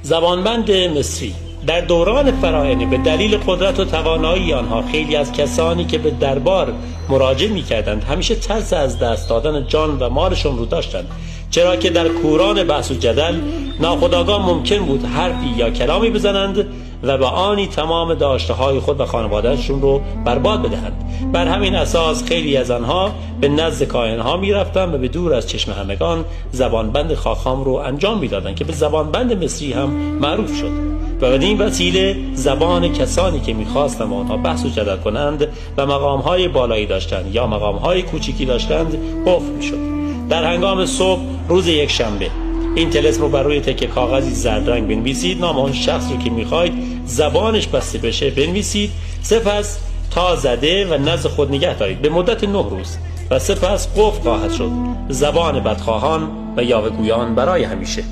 زبانبند مصری در دوران فراعنه به دلیل قدرت و توانایی آنها خیلی از کسانی که به دربار مراجعه می‌کردند همیشه ترس از دست دادن جان و مالشون رو داشتند، چرا که در کوران بحث و جدل ناخودآگاه ممکن بود حرفی یا کلامی بزنند و به آنی تمام داشته‌های خود و خانواده‌شون رو برباد بدهند. بر همین اساس خیلی از آنها به نزد کاهن‌ها می‌رفتند و به دور از چشم همگان زبانبند خاخام رو انجام می‌دادند که به زبانبند مصری هم معروف شد و بدین وسیله زبان کسانی که می‌خواستند آنها بحث و جدل کنند و مقام‌های بالایی داشتند یا مقام‌های کوچکی داشتند قفل می‌شد. در هنگام صبح روز یک شنبه این طلسم رو بر روی تکه کاغذی زرد رنگ بنویسید، نام اون شخص رو که میخواید زبانش بسته بشه بنویسید، سپس تا زده و نزد خود نگه دارید به مدت 9 روز و سپس قفل خواهد شد زبان بدخواهان و یاوه‌گویان برای همیشه.